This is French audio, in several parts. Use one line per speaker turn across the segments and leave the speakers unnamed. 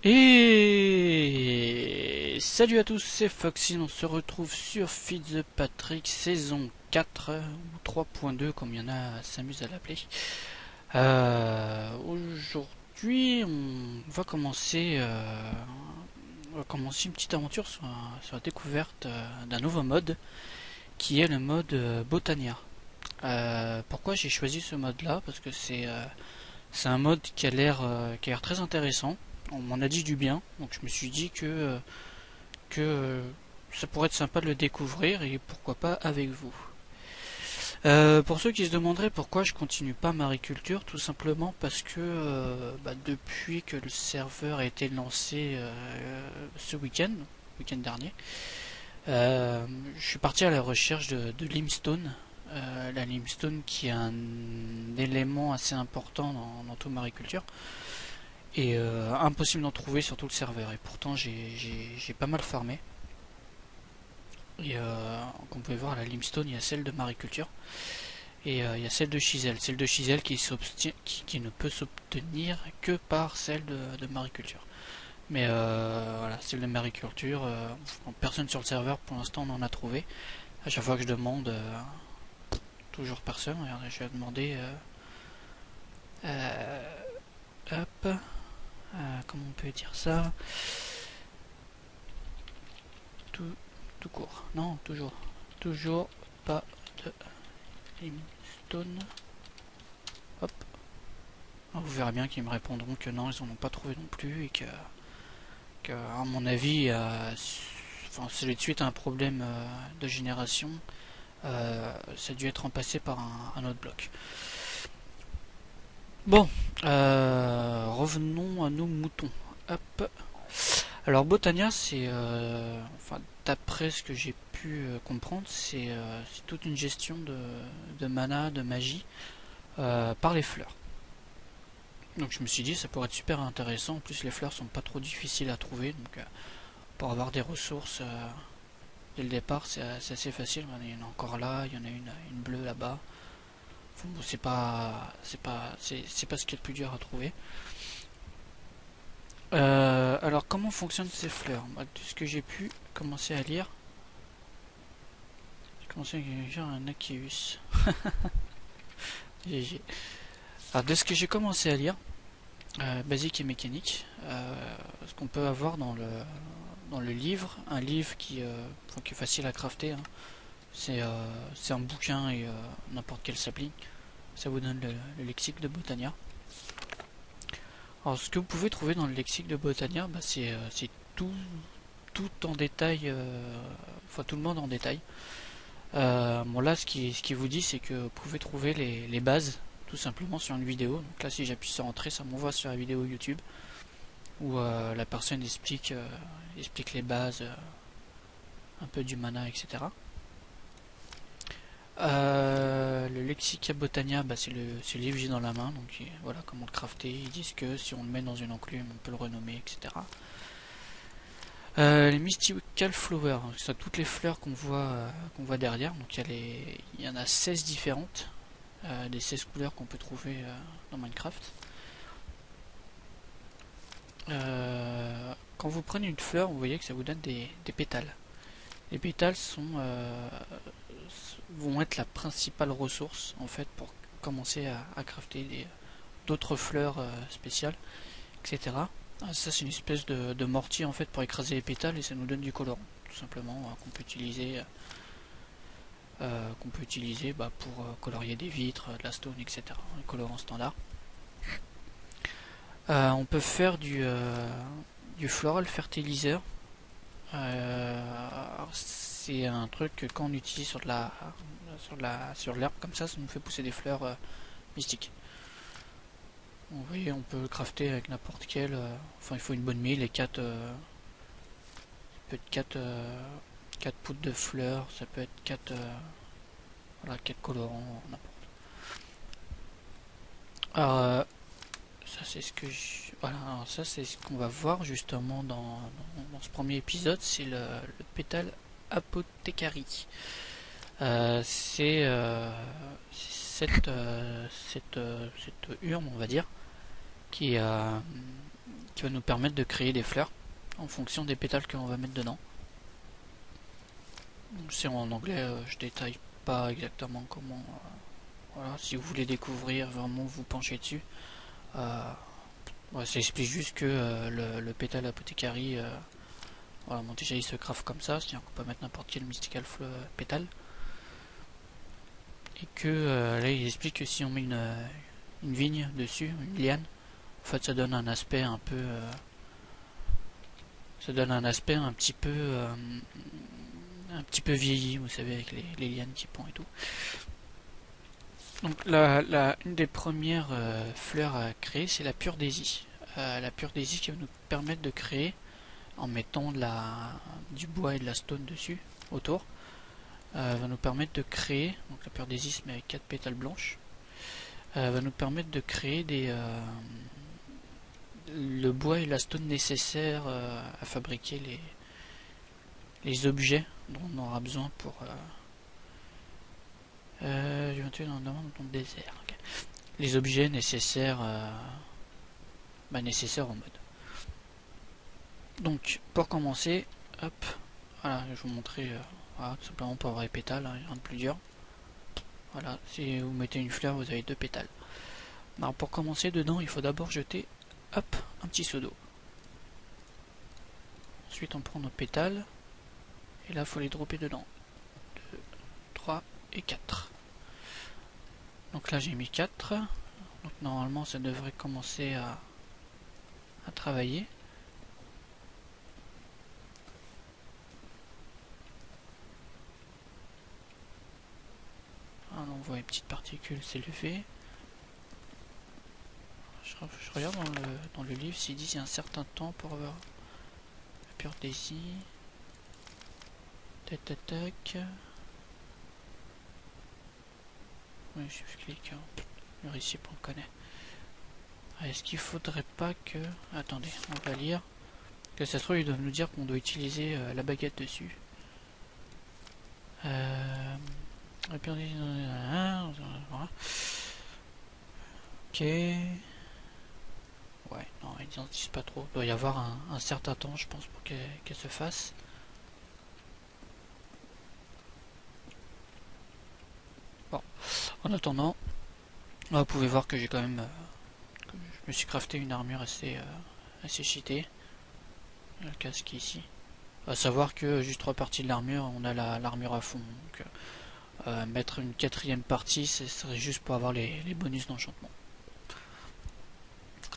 Et salut à tous, c'est Foxy, on se retrouve sur Fitzpatrick saison 4 ou 3.2 comme il y en a s'amuse à l'appeler. Aujourd'hui on va commencer une petite aventure sur la découverte d'un nouveau mode qui est le mode Botania. Pourquoi j'ai choisi ce mode là? Parce que c'est un mode qui a l'air très intéressant. On m'en a dit du bien, donc je me suis dit que ça pourrait être sympa de le découvrir et pourquoi pas avec vous. Pour ceux qui se demanderaient pourquoi je continue pas mariculture, tout simplement parce que depuis que le serveur a été lancé ce week-end dernier, je suis parti à la recherche de limestone. La limestone qui est un élément assez important dans toute mariculture et impossible d'en trouver sur tout le serveur. Et pourtant j'ai pas mal farmé. Et comme vous pouvez voir, la limestone, il y a celle de mariculture et il y a celle de chisel. Celle de chisel qui ne peut s'obtenir que par celle de mariculture. Mais voilà, celle de mariculture, personne sur le serveur pour l'instant n'en a trouvé. À chaque fois que je demande, toujours personne. Regardez, je vais demander. Hop, comment on peut dire ça? Tout court. Non, toujours pas de limestone. Hop. Vous verrez bien qu'ils me répondront que non, ils en ont pas trouvé non plus et que à mon avis, c'est de suite un problème de génération. Ça a dû être remplacé par un autre bloc. Bon, revenons à nos moutons. Hop. Alors Botania, d'après ce que j'ai pu comprendre, c'est toute une gestion de mana, de magie par les fleurs. Donc je me suis dit ça pourrait être super intéressant. En plus les fleurs sont pas trop difficiles à trouver, donc pour avoir des ressources dès le départ c'est assez facile. Il y en a encore là, il y en a une bleue là-bas. Enfin, bon, c'est pas ce qui est le plus dur à trouver. Alors comment fonctionnent ces fleurs? Moi, de ce que j'ai pu commencer à lire, j'ai commencé à lire un Acheus. GG. Alors de ce que j'ai commencé à lire, basique et mécanique, ce qu'on peut avoir dans le livre, un livre qui est facile à crafter, hein. C'est un bouquin et n'importe quel sapling. Ça vous donne le lexique de Botania. Alors ce que vous pouvez trouver dans le lexique de Botania, c'est tout, tout en détail, tout le monde en détail. Bon là ce qui vous dit c'est que vous pouvez trouver les bases tout simplement sur une vidéo. Donc là si j'appuie sur entrée ça m'envoie sur la vidéo YouTube où la personne explique les bases, un peu du mana, etc. Le Lexica Botania, c'est le livre que j'ai dans la main, donc voilà comment le crafter. Ils disent que si on le met dans une enclume, on peut le renommer, etc. Les Mystical Flowers, c'est toutes les fleurs qu'on voit derrière. Donc il y en a 16 différentes, des 16 couleurs qu'on peut trouver dans Minecraft. Quand vous prenez une fleur, vous voyez que ça vous donne des pétales. Les pétales vont être la principale ressource en fait pour commencer à crafter d'autres fleurs spéciales, etc. Ça c'est une espèce de mortier en fait pour écraser les pétales et ça nous donne du colorant tout simplement qu'on peut utiliser pour colorier des vitres, de la stone, etc. Un colorant standard. On peut faire du floral fertilizer. C'est un truc que quand on utilise sur l'herbe comme ça nous fait pousser des fleurs mystiques. Vous voyez, on peut le crafter avec n'importe quel. Il faut une bonne mille et 4 poutres de fleurs, ça peut être 4 colorants, n'importe. Alors, ça c'est ce qu'on va voir justement dans ce premier épisode, c'est le pétale apothécarie. C'est cette urne, on va dire, qui, qui va nous permettre de créer des fleurs en fonction des pétales que l'on va mettre dedans. C'est en anglais, je détaille pas exactement comment. Voilà, si vous voulez découvrir, vraiment vous pencher dessus. Ouais, ça explique juste que le pétale apothécarie, voilà, bon, déjà il se graffe comme ça, c'est-à-dire qu'on peut mettre n'importe quel mystical pétale. Et que là il explique que si on met une vigne dessus, une liane, en fait ça donne un aspect un peu. Ça donne un aspect un petit peu vieilli, vous savez, avec les lianes qui pendent et tout. Donc une des premières fleurs à créer, c'est la pure daisy. La pure daisy qui va nous permettre de créer, en mettant du bois et de la stone dessus, autour, va nous permettre de créer, donc la pure daisy se met avec 4 pétales blanches, va nous permettre de créer le bois et la stone nécessaires à fabriquer les objets dont on aura besoin pour je vais tuer dans le désert. Okay. Les objets nécessaires nécessaires au mode. Donc pour commencer, hop, voilà, je vais vous montrer voilà, tout simplement pour avoir les pétales, hein, rien de plus dur. Voilà, si vous mettez une fleur, vous avez 2 pétales. Alors pour commencer dedans, il faut d'abord jeter hop, un petit seau d'eau. Ensuite on prend nos pétales et là il faut les dropper dedans. 2, 3 et 4. Donc là j'ai mis 4. Donc normalement ça devrait commencer à travailler. Ah, on voit une petite particule s'élever. Je regarde dans le livre s'il dit qu'il y a un certain temps pour avoir la pure daisy. Tac tac tac. Oui, je clique. Hein. Le récip on le connaît. Est-ce qu'il faudrait pas que... Attendez, on va lire. Que ça se trouve, ils doivent nous dire qu'on doit utiliser la baguette dessus. La pure daisy... Voilà. Ok. Ouais, non, ils n'en disent pas trop. Il doit y avoir un certain temps, je pense, pour qu'elle se fasse. Bon, en attendant, là, vous pouvez voir que j'ai quand même... je me suis crafté une armure assez cheatée. Le casque ici. À savoir que juste 3 parties de l'armure, on a l'armure à fond. Donc, mettre une 4ème partie, ce serait juste pour avoir les bonus d'enchantement.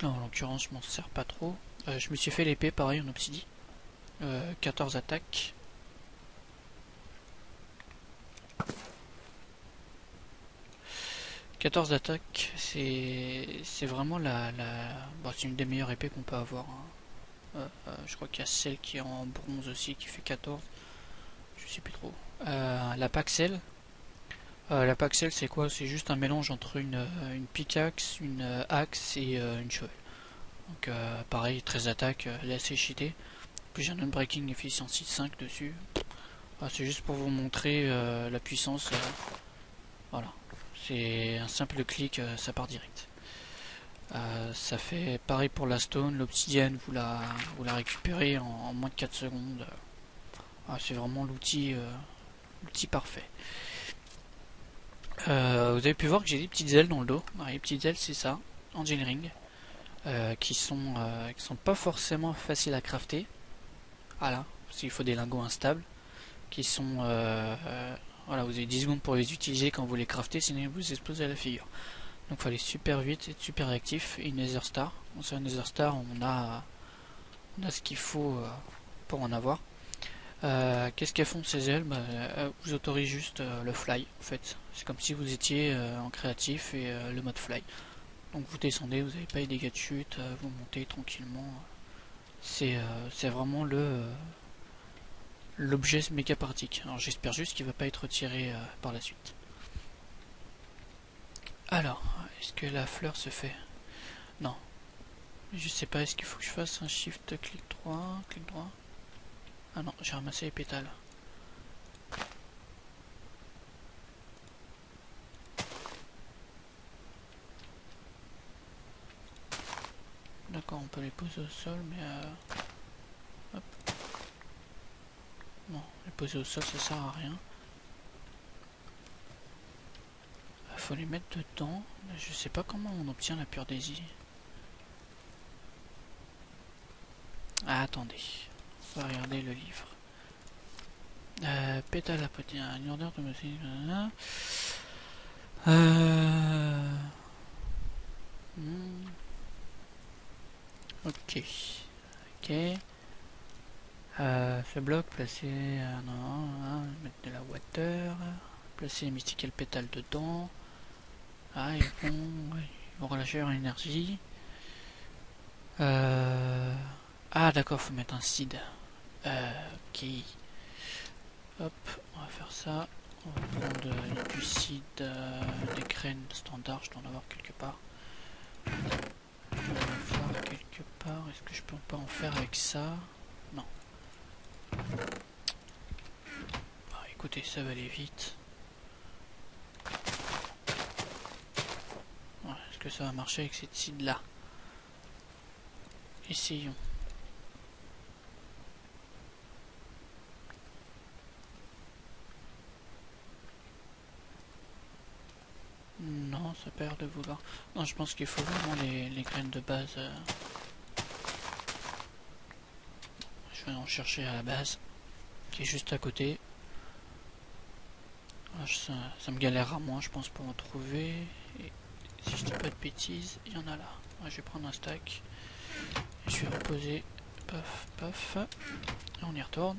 Là, en l'occurrence, je m'en sers pas trop. Je me suis fait l'épée, pareil, en obsidie. 14 attaques. C'est vraiment bon, c'est une des meilleures épées qu'on peut avoir. Hein. Je crois qu'il y a celle qui est en bronze aussi qui fait 14. Je sais plus trop. La Paxel. La Paxel c'est quoi? C'est juste un mélange entre une pickaxe, une axe et une cheval. Donc pareil, 13 attaques, elle est assez cheatée. Puis j'ai un unbreaking efficiency 5 dessus. C'est juste pour vous montrer la puissance. Voilà. C'est un simple clic, ça part direct. Ça fait pareil pour la stone, l'obsidienne, vous la récupérez en moins de 4 secondes. C'est vraiment l'outil parfait. Vous avez pu voir que j'ai des petites ailes dans le dos. Les petites ailes, c'est ça, Angel Ring, qui sont pas forcément faciles à crafter. Voilà, parce qu'il faut des lingots instables, qui sont voilà, vous avez 10 secondes pour les utiliser quand vous les craftez, sinon ils vous explosent à la figure. Donc il faut aller super vite, être super réactif. Et une Nether Star. Bon, sur une Nether Star, on a ce qu'il faut pour en avoir. Qu'est-ce qu'elles font ces ailes? Vous autorisez juste le fly en fait. C'est comme si vous étiez en créatif et le mode fly. Donc vous descendez, vous n'avez pas les dégâts de chute, vous montez tranquillement. C'est vraiment l'objet méga pratique. Alors j'espère juste qu'il ne va pas être retiré par la suite. Alors, est-ce que la fleur se fait? Non. Je sais pas, est-ce qu'il faut que je fasse un shift clic droit, clic droit? Ah non, j'ai ramassé les pétales. D'accord, on peut les poser au sol, mais hop. Non, les poser au sol, ça sert à rien. Faut les mettre dedans. Je sais pas comment on obtient la pure d'Asie. Ah, attendez. On va regarder le livre. Pétale à potier, une odeur de musique. Ok. Ok. Ce bloc placé. Non, mettre de la water. Placer les mystical pétales dedans. Ah, ils vont relâcher leur énergie. Ah, d'accord, faut mettre un seed. Ok. Hop, on va faire ça. On va prendre du seed, des graines standards, je dois en avoir quelque part. Je dois en avoir quelque part. Est-ce que je peux pas en faire avec ça? Non. Bah, écoutez, ça va aller vite. Ouais, est-ce que ça va marcher avec cette seed là? Essayons. Non, ça perd de vouloir. Non, je pense qu'il faut vraiment les graines de base. Je vais en chercher à la base, qui est juste à côté. Ça me galérera moins, je pense, pour en trouver. Et si je dis pas de bêtises, il y en a là. Ouais, je vais prendre un stack. Et je vais reposer. Paf, paf. Et on y retourne.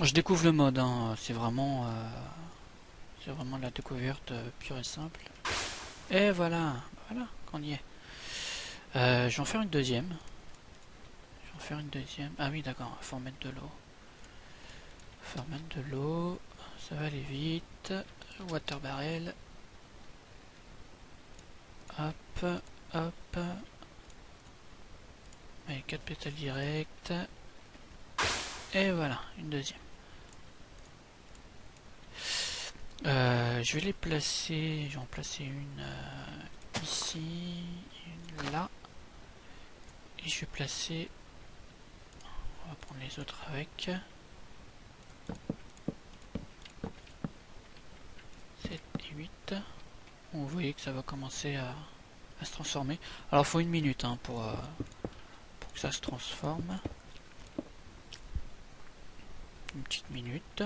Je découvre le mode, hein. C'est vraiment la découverte pure et simple. Et voilà, voilà, qu'on y est. Je vais en faire une deuxième. Ah oui, d'accord, il faut en mettre de l'eau. Ça va aller vite. Water barrel. Hop, hop. Allez, 4 pétales directs. Et voilà, une deuxième. Je vais les placer. Je vais en placer une ici, une là. Et je vais placer. On va prendre les autres avec. 7 et 8. Bon, vous voyez que ça va commencer à se transformer. Alors il faut une minute hein, pour que ça se transforme. Une petite minute.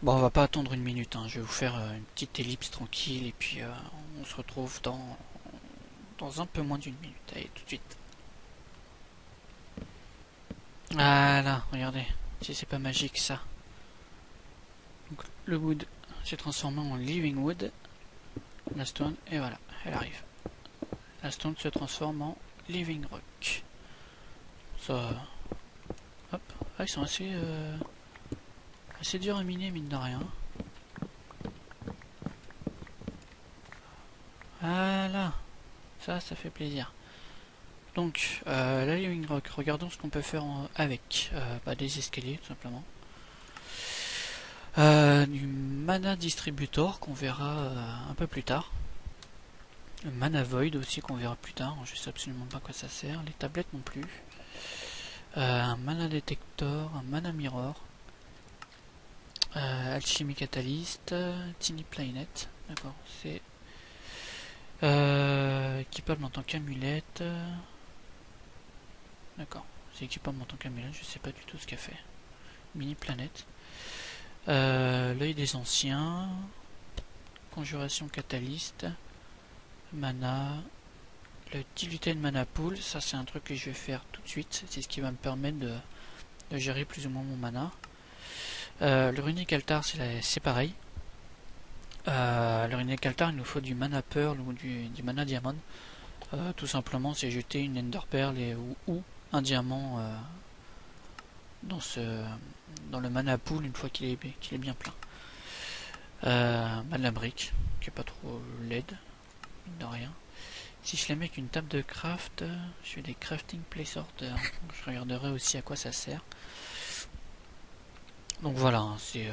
Bon, on va pas attendre une minute, hein. Je vais vous faire une petite ellipse tranquille et puis on se retrouve dans un peu moins d'une minute. Allez, tout de suite. Voilà, regardez, si c'est pas magique ça. Donc, le wood s'est transformé en living wood. La stone, et voilà, elle arrive. La stone se transforme en living rock. Ça. Hop, ah, ils sont assez durs à miner, mine de rien. Voilà, ça fait plaisir. Donc, la living rock, regardons ce qu'on peut faire avec. Des escaliers, tout simplement. Du mana distributor qu'on verra un peu plus tard. Le mana void aussi qu'on verra plus tard. Je sais absolument pas à quoi ça sert. Les tablettes non plus. Un mana detector, un mana mirror. Alchimie catalyst, tiny planet. D'accord, c'est équipable en tant qu'amulette. D'accord, c'est équipable en tant qu'amulette. Je sais pas du tout ce qu'elle fait. Mini planète. L'œil des anciens, conjuration catalyste, mana, le diluted mana pool, ça c'est un truc que je vais faire tout de suite, c'est ce qui va me permettre de gérer plus ou moins mon mana. Le runic altar c'est pareil. Le runic altar il nous faut du mana pearl ou du mana diamond. Tout simplement c'est jeter une ender pearl ou un diamant dans le mana pool une fois qu'il est bien plein. La brique, qui est pas trop laide, mine de rien. Si je les mets avec une table de craft, je fais des crafting place order. Je regarderai aussi à quoi ça sert. Donc voilà, c'est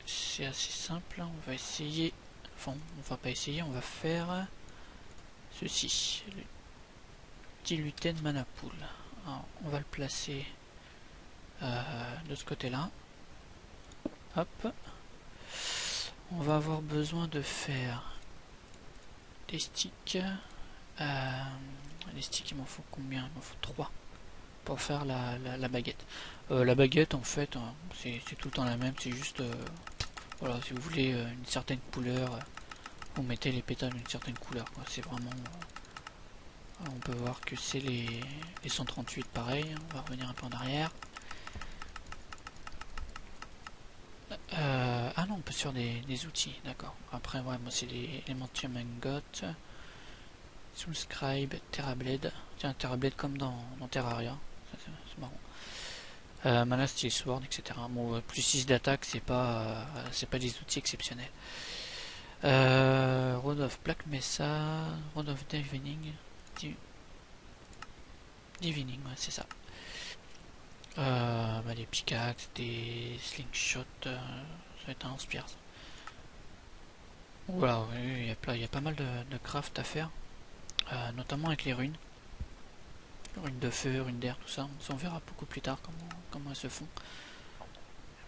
c'est assez simple. On va essayer, enfin on va pas essayer, on va faire ceci, le Diluted Mana Pool. Alors, on va le placer de ce côté là. Hop. On va avoir besoin de faire des sticks. Les sticks, il m'en faut combien? Il m'en faut 3 pour faire la baguette. La baguette, en fait, c'est tout le temps la même. C'est juste, voilà, si vous voulez une certaine couleur, vous mettez les pétales d'une certaine couleur. C'est vraiment... on peut voir que c'est les 138 pareil. On va revenir un peu en arrière. Ah non, on peut se faire des outils, d'accord. Après, ouais, moi c'est les Elementium Ingot, Soulscribe, Terrablade. Tiens, Terrablade comme dans Terraria, c'est marrant. Mana Steel Sword, etc. Bon, plus 6 d'attaque, c'est pas des outils exceptionnels. Road of Black Mesa, Road of Divining, Divining, ouais, c'est ça. Des pickaxes, des slingshots, ça va être un inspire. Voilà, oui, il y a pas mal de craft à faire, notamment avec les runes. Runes de feu, runes d'air, tout ça. On verra beaucoup plus tard comment elles se font.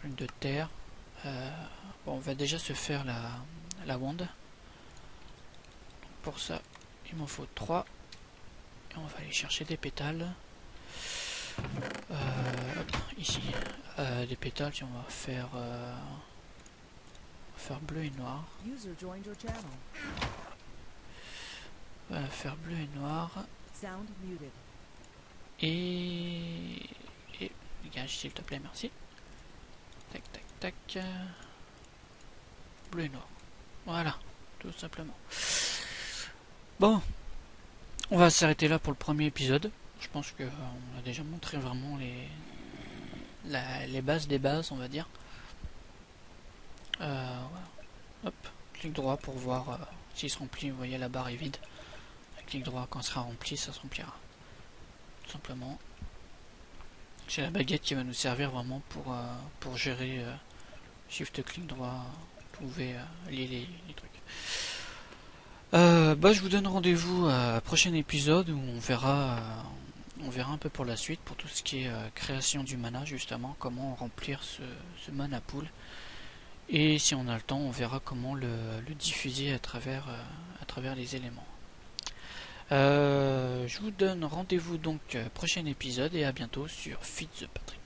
Runes de terre. Bon, on va déjà se faire la wand. Pour ça, il m'en faut 3. Et on va aller chercher des pétales. Hop, ici. Des pétales, on va faire bleu et noir. On va faire bleu et noir. Et dégage s'il te plaît, merci. Tac, tac, tac. Bleu et noir. Voilà, tout simplement. Bon, on va s'arrêter là pour le premier épisode. Je pense que on a déjà montré vraiment les bases des bases, on va dire. Voilà. Hop, clic droit pour voir s'il se remplit. Vous voyez, la barre est vide. Clic droit, quand ça sera rempli, ça se remplira. Tout simplement. C'est la baguette qui va nous servir vraiment pour gérer shift clic droit, trouver les trucs. Je vous donne rendez-vous à un prochain épisode où on verra un peu pour la suite, pour tout ce qui est création du mana, justement, comment remplir ce mana pool. Et si on a le temps, on verra comment le diffuser à travers les éléments. Je vous donne rendez-vous donc prochain épisode et à bientôt sur Feed the Patrick.